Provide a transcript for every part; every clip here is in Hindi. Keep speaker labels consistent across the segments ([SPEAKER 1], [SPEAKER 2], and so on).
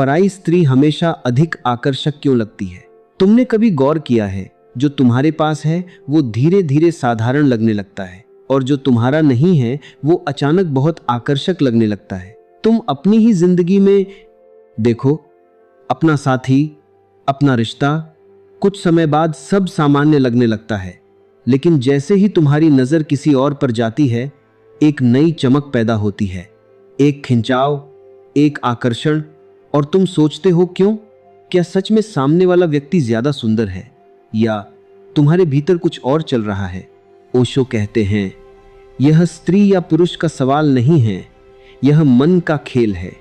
[SPEAKER 1] पराई स्त्री हमेशा अधिक आकर्षक क्यों लगती है? तुमने कभी गौर किया है, जो तुम्हारे पास है वो धीरे धीरे साधारण लगने लगता है और जो तुम्हारा नहीं है वो अचानक बहुत आकर्षक लगने लगता है। तुम अपनी ही जिंदगी में देखो, अपना साथी, अपना रिश्ता, कुछ समय बाद सब सामान्य लगने लगता है, लेकिन जैसे ही तुम्हारी नजर किसी और पर जाती है, एक नई चमक पैदा होती है, एक खिंचाव, एक आकर्षण, और तुम सोचते हो क्यों? क्या सच में सामने वाला व्यक्ति ज्यादा सुंदर है या तुम्हारे भीतर कुछ और चल रहा है? ओशो कहते हैं, यह स्त्री या पुरुष का सवाल नहीं है, यह मन का खेल है।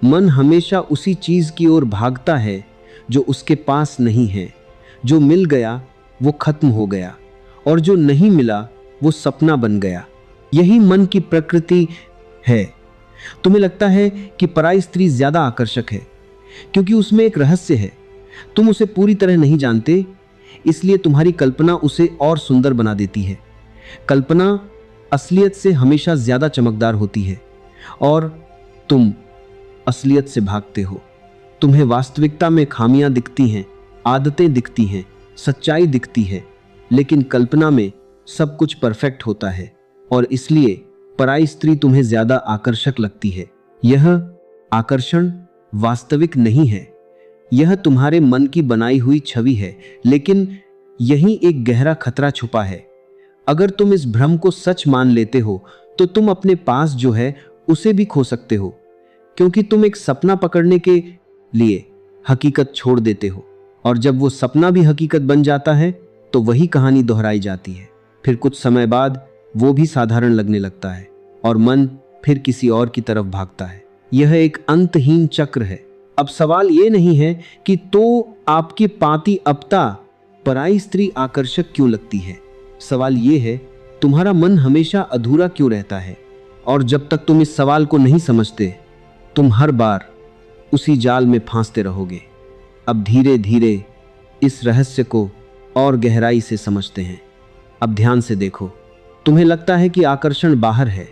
[SPEAKER 1] मन हमेशा उसी चीज की ओर भागता है जो उसके पास नहीं है। जो मिल गया वो खत्म हो गया और जो नहीं मिला वो सपना बन गया। यही मन की प्रकृति है। तुम्हें लगता है कि पराई स्त्री ज्यादा आकर्षक है क्योंकि उसमें एक रहस्य है। तुम उसे पूरी तरह नहीं जानते, इसलिए तुम्हारी कल्पना उसे और सुंदर बना देती है। कल्पना असलियत से हमेशा ज्यादा चमकदार होती है और तुम असलियत से भागते हो। तुम्हें वास्तविकता में खामियां दिखती हैं, आदतें दिखती हैं, सच्चाई दिखती है, लेकिन कल्पना में सब कुछ परफेक्ट होता है और इसलिए पराई स्त्री तुम्हें ज्यादा आकर्षक लगती है। यह आकर्षण वास्तविक नहीं है, यह तुम्हारे मन की बनाई हुई छवि है, लेकिन यही एक गहरा खतरा छुपा है। अगर तुम इस भ्रम को सच मान लेते हो तो तुम अपने पास जो है उसे भी खो सकते हो, क्योंकि तुम एक सपना पकड़ने के लिए हकीकत छोड़ देते हो और जब वो सपना भी हकीकत बन जाता है तो वही कहानी दोहराई जाती है। फिर कुछ समय बाद वो भी साधारण लगने लगता है और मन फिर किसी और की तरफ भागता है। यह एक अंतहीन चक्र है। अब सवाल ये नहीं है कि तो आपकी पाती अपता पराई स्त्री आकर्षक क्यों लगती है। सवाल ये है, तुम्हारा मन हमेशा अधूरा क्यों रहता है? और जब तक तुम इस सवाल को नहीं समझते, तुम हर बार उसी जाल में फांसते रहोगे। अब धीरे धीरे इस रहस्य को और गहराई से समझते हैं। अब ध्यान से देखो, तुम्हें लगता है कि आकर्षण बाहर है,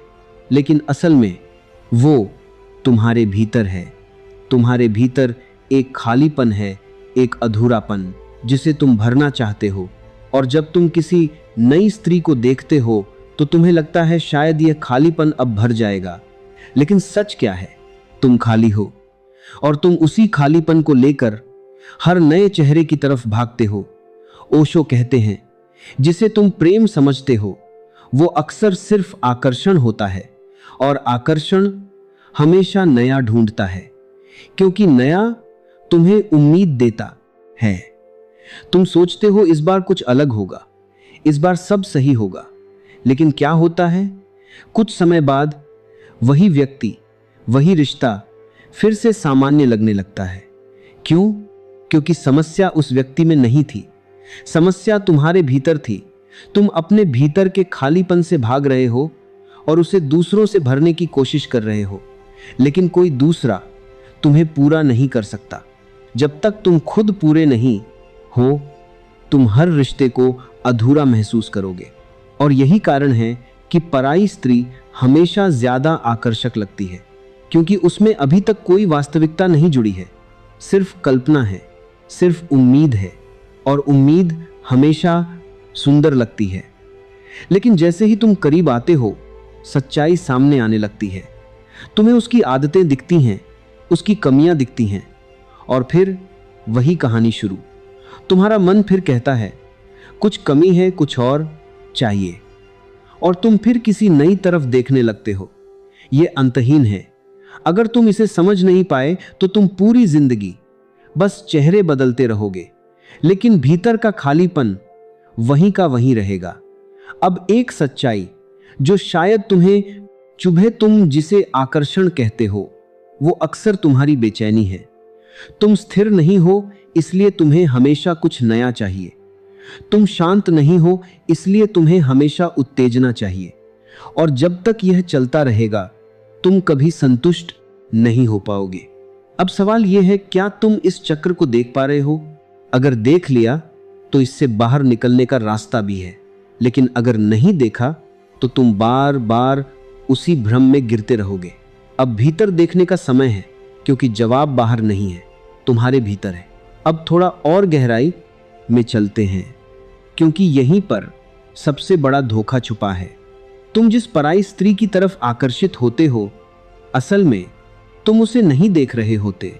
[SPEAKER 1] लेकिन असल में वो तुम्हारे भीतर है। तुम्हारे भीतर एक खालीपन है, एक अधूरापन जिसे तुम भरना चाहते हो। और जब तुम किसी नई स्त्री को देखते हो तो तुम्हें लगता है शायद यह खालीपन अब भर जाएगा, लेकिन सच क्या है? तुम खाली हो और तुम उसी खालीपन को लेकर हर नए चेहरे की तरफ भागते हो। ओशो कहते हैं, जिसे तुम प्रेम समझते हो वो अक्सर सिर्फ आकर्षण होता है और आकर्षण हमेशा नया ढूंढता है, क्योंकि नया तुम्हें उम्मीद देता है। तुम सोचते हो इस बार कुछ अलग होगा, इस बार सब सही होगा, लेकिन क्या होता है? कुछ समय बाद वही व्यक्ति, वही रिश्ता फिर से सामान्य लगने लगता है। क्यों? क्योंकि समस्या उस व्यक्ति में नहीं थी, समस्या तुम्हारे भीतर थी। तुम अपने भीतर के खालीपन से भाग रहे हो और उसे दूसरों से भरने की कोशिश कर रहे हो, लेकिन कोई दूसरा तुम्हें पूरा नहीं कर सकता। जब तक तुम खुद पूरे नहीं हो, तुम हर रिश्ते को अधूरा महसूस करोगे। और यही कारण है कि पराई स्त्री हमेशा ज्यादा आकर्षक लगती है, क्योंकि उसमें अभी तक कोई वास्तविकता नहीं जुड़ी है, सिर्फ कल्पना है, सिर्फ उम्मीद है, और उम्मीद हमेशा सुंदर लगती है। लेकिन जैसे ही तुम करीब आते हो, सच्चाई सामने आने लगती है। तुम्हें उसकी आदतें दिखती हैं, उसकी कमियां दिखती हैं, और फिर वही कहानी शुरू। तुम्हारा मन फिर कहता है कुछ कमी है, कुछ और चाहिए, और तुम फिर किसी नई तरफ देखने लगते हो। यह अंतहीन है। अगर तुम इसे समझ नहीं पाए तो तुम पूरी जिंदगी बस चेहरे बदलते रहोगे, लेकिन भीतर का खालीपन वहीं का वहीं रहेगा। अब एक सच्चाई जो शायद तुम्हें चुभे, तुम जिसे आकर्षण कहते हो वो अक्सर तुम्हारी बेचैनी है। तुम स्थिर नहीं हो, इसलिए तुम्हें हमेशा कुछ नया चाहिए। तुम शांत नहीं हो, इसलिए तुम्हें हमेशा उत्तेजना चाहिए। और जब तक यह चलता रहेगा, तुम कभी संतुष्ट नहीं हो पाओगे। अब सवाल यह है, क्या तुम इस चक्र को देख पा रहे हो? अगर देख लिया तो इससे बाहर निकलने का रास्ता भी है, लेकिन अगर नहीं देखा तो तुम बार बार उसी भ्रम में गिरते रहोगे। अब भीतर देखने का समय है, क्योंकि जवाब बाहर नहीं है, तुम्हारे भीतर है। अब थोड़ा और गहराई में चलते हैं, क्योंकि यहीं पर सबसे बड़ा धोखा छुपा है। तुम जिस पराई स्त्री की तरफ आकर्षित होते हो, असल में तुम उसे नहीं देख रहे होते।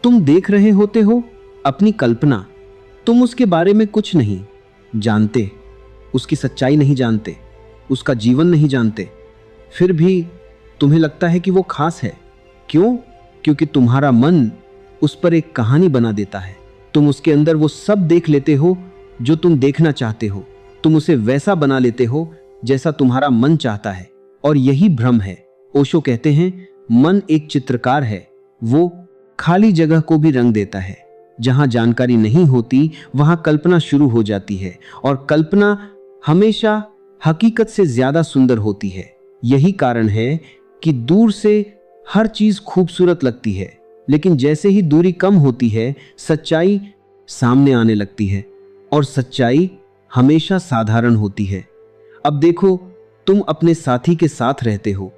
[SPEAKER 1] तुम देख रहे होते हो अपनी कल्पना। तुम उसके बारे में कुछ नहीं जानते, उसकी सच्चाई नहीं जानते, उसका जीवन नहीं जानते। फिर भी तुम्हें लगता है कि वो खास है। क्यों? क्योंकि तुम्हारा मन उस पर एक कहानी बना देता है। तुम उसके अंदर वो सब देख लेते हो जो तुम देखना चाहते हो। तुम उसे वैसा बना लेते हो जैसा तुम्हारा मन चाहता है, और यही भ्रम है। ओशो कहते हैं, मन एक चित्रकार है। वो खाली जगह को भी रंग देता है। जहां जानकारी नहीं होती वहां कल्पना शुरू हो जाती है, और कल्पना हमेशा हकीकत से ज्यादा सुंदर होती है। यही कारण है कि दूर से हर चीज खूबसूरत लगती है, लेकिन जैसे ही दूरी कम होती है, सच्चाई सामने आने लगती है, और सच्चाई हमेशा साधारण होती है। अब देखो, तुम अपने साथी के साथ रहते हो,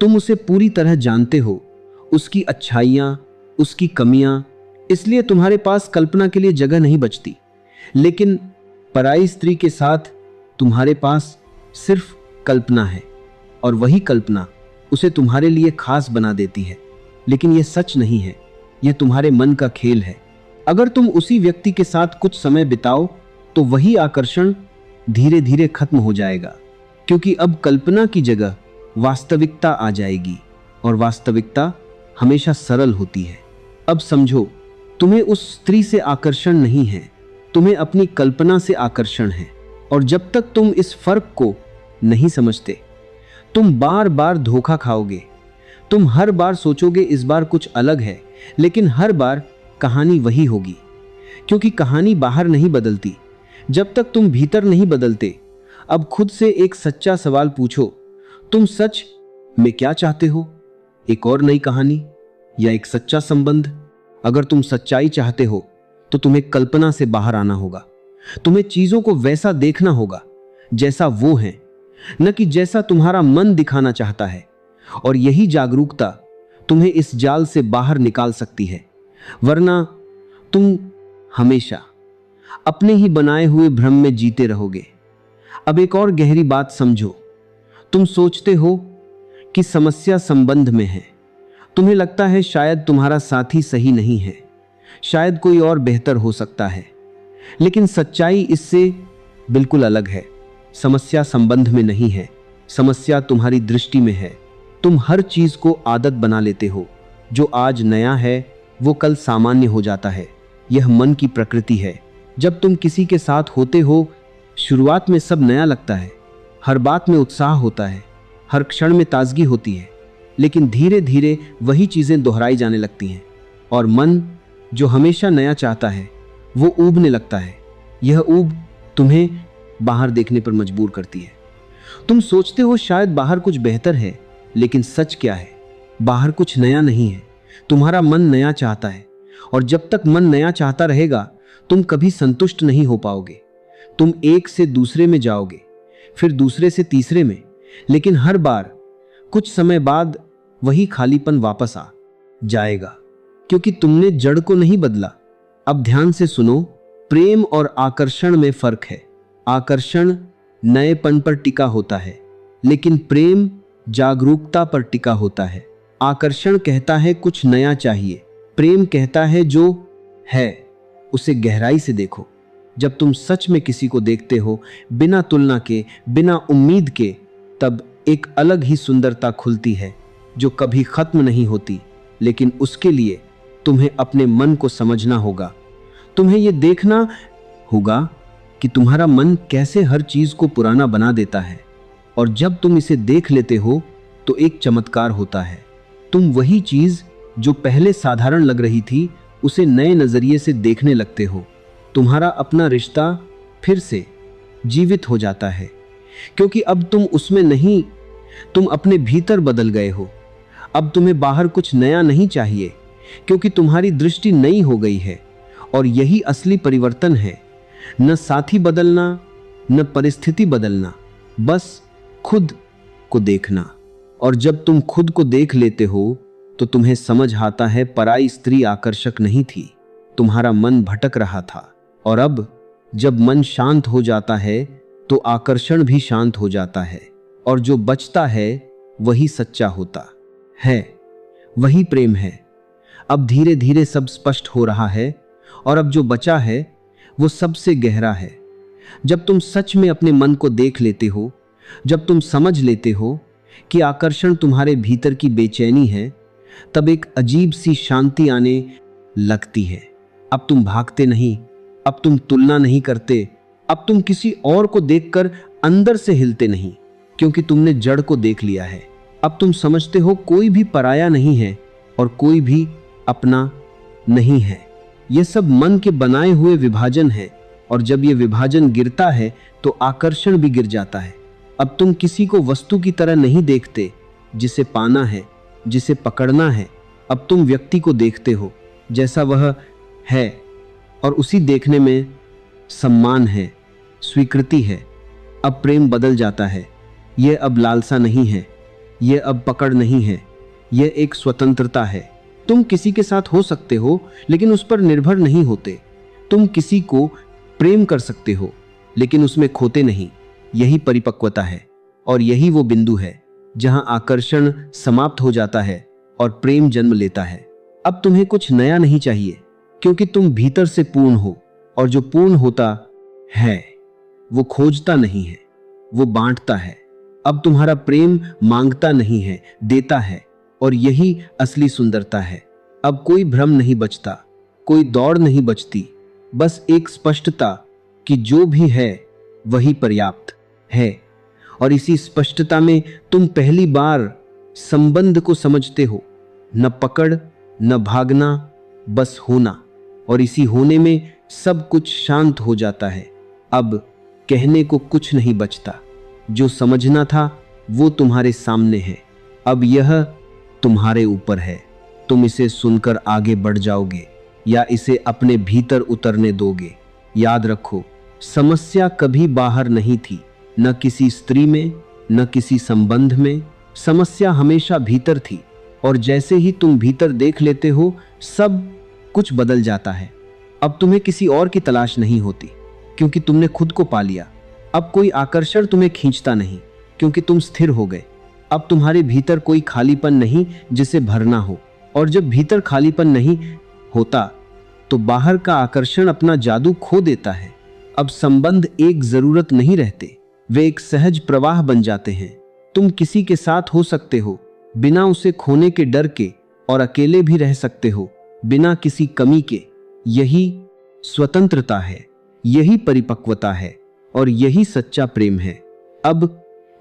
[SPEAKER 1] तुम उसे पूरी तरह जानते हो, उसकी अच्छाइयां, उसकी कमियां, इसलिए तुम्हारे पास कल्पना के लिए जगह नहीं बचती। लेकिन पराई स्त्री के साथ तुम्हारे पास सिर्फ कल्पना है, और वही कल्पना उसे तुम्हारे लिए खास बना देती है। लेकिन यह सच नहीं है, यह तुम्हारे मन का खेल है। अगर तुम उसी व्यक्ति के साथ कुछ समय बिताओ तो वही आकर्षण धीरे धीरे खत्म हो जाएगा, क्योंकि अब कल्पना की जगह वास्तविकता आ जाएगी, और वास्तविकता हमेशा सरल होती है। अब समझो, तुम्हें उस स्त्री से आकर्षण नहीं है, तुम्हें अपनी कल्पना से आकर्षण है। और जब तक तुम इस फर्क को नहीं समझते, तुम बार बार धोखा खाओगे। तुम हर बार सोचोगे इस बार कुछ अलग है, लेकिन हर बार कहानी वही होगी, क्योंकि कहानी बाहर नहीं बदलती जब तक तुम भीतर नहीं बदलते। अब खुद से एक सच्चा सवाल पूछो, तुम सच में क्या चाहते हो? एक और नई कहानी या एक सच्चा संबंध? अगर तुम सच्चाई चाहते हो तो तुम्हें कल्पना से बाहर आना होगा। तुम्हें चीजों को वैसा देखना होगा जैसा वो है, न कि जैसा तुम्हारा मन दिखाना चाहता है। और यही जागरूकता तुम्हें इस जाल से बाहर निकाल सकती है, वरना तुम हमेशा अपने ही बनाए हुए भ्रम में जीते रहोगे। अब एक और गहरी बात समझो, तुम सोचते हो कि समस्या संबंध में है। तुम्हें लगता है शायद तुम्हारा साथी सही नहीं है, शायद कोई और बेहतर हो सकता है। लेकिन सच्चाई इससे बिल्कुल अलग है। समस्या संबंध में नहीं है, समस्या तुम्हारी दृष्टि में है। तुम हर चीज को आदत बना लेते हो। जो आज नया है वो कल सामान्य हो जाता है। यह मन की प्रकृति है। जब तुम किसी के साथ होते हो, शुरुआत में सब नया लगता है, हर बात में उत्साह होता है, हर क्षण में ताजगी होती है। लेकिन धीरे धीरे वही चीजें दोहराई जाने लगती हैं, और मन जो हमेशा नया चाहता है वो ऊबने लगता है। यह ऊब तुम्हें बाहर देखने पर मजबूर करती है। तुम सोचते हो शायद बाहर कुछ बेहतर है, लेकिन सच क्या है? बाहर कुछ नया नहीं है, तुम्हारा मन नया चाहता है। और जब तक मन नया चाहता रहेगा, तुम कभी संतुष्ट नहीं हो पाओगे। तुम एक से दूसरे में जाओगे, फिर दूसरे से तीसरे में, लेकिन हर बार कुछ समय बाद वही खालीपन वापस आ जाएगा, क्योंकि तुमने जड़ को नहीं बदला। अब ध्यान से सुनो, प्रेम और आकर्षण में फर्क है। आकर्षण नएपन पर टिका होता है, लेकिन प्रेम जागरूकता पर टिका होता है। आकर्षण कहता है कुछ नया चाहिए, प्रेम कहता है जो है उसे गहराई से देखो। जब तुम सच में किसी को देखते हो, बिना तुलना के, बिना उम्मीद के, तब एक अलग ही सुंदरता खुलती है जो कभी खत्म नहीं होती। लेकिन उसके लिए तुम्हें अपने मन को समझना होगा। तुम्हें यह देखना होगा कि तुम्हारा मन कैसे हर चीज को पुराना बना देता है। और जब तुम इसे देख लेते हो तो एक चमत्कार होता है। तुम वही चीज जो पहले साधारण लग रही थी, उसे नए नजरिए से देखने लगते हो। तुम्हारा अपना रिश्ता फिर से जीवित हो जाता है, क्योंकि अब तुम उसमें नहीं, तुम अपने भीतर बदल गए हो। अब तुम्हें बाहर कुछ नया नहीं चाहिए, क्योंकि तुम्हारी दृष्टि नई हो गई है। और यही असली परिवर्तन है, न साथी बदलना, न परिस्थिति बदलना, बस खुद को देखना। और जब तुम खुद को देख लेते हो तो तुम्हें समझ आता है पराई स्त्री आकर्षक नहीं थी, तुम्हारा मन भटक रहा था। और अब जब मन शांत हो जाता है तो आकर्षण भी शांत हो जाता है, और जो बचता है वही सच्चा होता है, वही प्रेम है। अब धीरे धीरे सब स्पष्ट हो रहा है, और अब जो बचा है वो सबसे गहरा है। जब तुम सच में अपने मन को देख लेते हो, जब तुम समझ लेते हो कि आकर्षण तुम्हारे भीतर की बेचैनी है, तब एक अजीब सी शांति आने लगती है। अब तुम भागते नहीं, अब तुम तुलना नहीं करते, अब तुम किसी और को देखकर अंदर से हिलते नहीं, क्योंकि तुमने जड़ को देख लिया है। अब तुम समझते हो कोई भी पराया नहीं है और कोई भी अपना नहीं है। ये सब मन के बनाए हुए विभाजन है, और जब ये विभाजन गिरता है तो आकर्षण भी गिर जाता है। अब तुम किसी को वस्तु की तरह नहीं देखते जिसे पाना है, जिसे पकड़ना है। अब तुम व्यक्ति को देखते हो जैसा वह है, और उसी देखने में सम्मान है, स्वीकृति है। अब प्रेम बदल जाता है। यह अब लालसा नहीं है, यह अब पकड़ नहीं है, यह एक स्वतंत्रता है। तुम किसी के साथ हो सकते हो लेकिन उस पर निर्भर नहीं होते। तुम किसी को प्रेम कर सकते हो लेकिन उसमें खोते नहीं। यही परिपक्वता है, और यही वो बिंदु है जहां आकर्षण समाप्त हो जाता है और प्रेम जन्म लेता है। अब तुम्हें कुछ नया नहीं चाहिए, क्योंकि तुम भीतर से पूर्ण हो, और जो पूर्ण होता है वो खोजता नहीं है, वो बांटता है। अब तुम्हारा प्रेम मांगता नहीं है, देता है, और यही असली सुंदरता है। अब कोई भ्रम नहीं बचता, कोई दौड़ नहीं बचती, बस एक स्पष्टता कि जो भी है वही पर्याप्त है। और इसी स्पष्टता में तुम पहली बार संबंध को समझते हो, न पकड़ न भागना, बस होना। और इसी होने में सब कुछ शांत हो जाता है। अब कहने को कुछ नहीं बचता। जो समझना था वो तुम्हारे सामने है। अब यह तुम्हारे ऊपर है। तुम इसे सुनकर आगे बढ़ जाओगे या इसे अपने भीतर उतरने दोगे। याद रखो, समस्या कभी बाहर नहीं थी, न किसी स्त्री में, न किसी संबंध में। समस्या हमेशा भीतर थी, और जैसे ही तुम भीतर देख लेते हो, सब कुछ बदल जाता है। अब तुम्हें किसी और की तलाश नहीं होती, क्योंकि तुमने खुद को पा लिया। अब कोई आकर्षण तुम्हें खींचता नहीं, क्योंकि तुम स्थिर हो गए। अब तुम्हारे भीतर कोई खालीपन नहीं जिसे भरना हो, और जब भीतर खालीपन नहीं होता तो बाहर का आकर्षण अपना जादू खो देता है। अब संबंध एक जरूरत नहीं रहते, वे एक सहज प्रवाह बन जाते हैं। तुम किसी के साथ हो सकते हो बिना उसे खोने के डर के, और अकेले भी रह सकते हो बिना किसी कमी के। यही स्वतंत्रता है, यही परिपक्वता है, और यही सच्चा प्रेम है। अब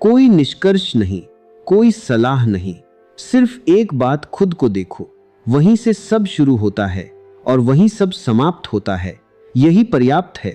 [SPEAKER 1] कोई निष्कर्ष नहीं, कोई सलाह नहीं, सिर्फ एक बात खुद को देखो। वहीं से सब शुरू होता है और वहीं सब समाप्त होता है। यही पर्याप्त है।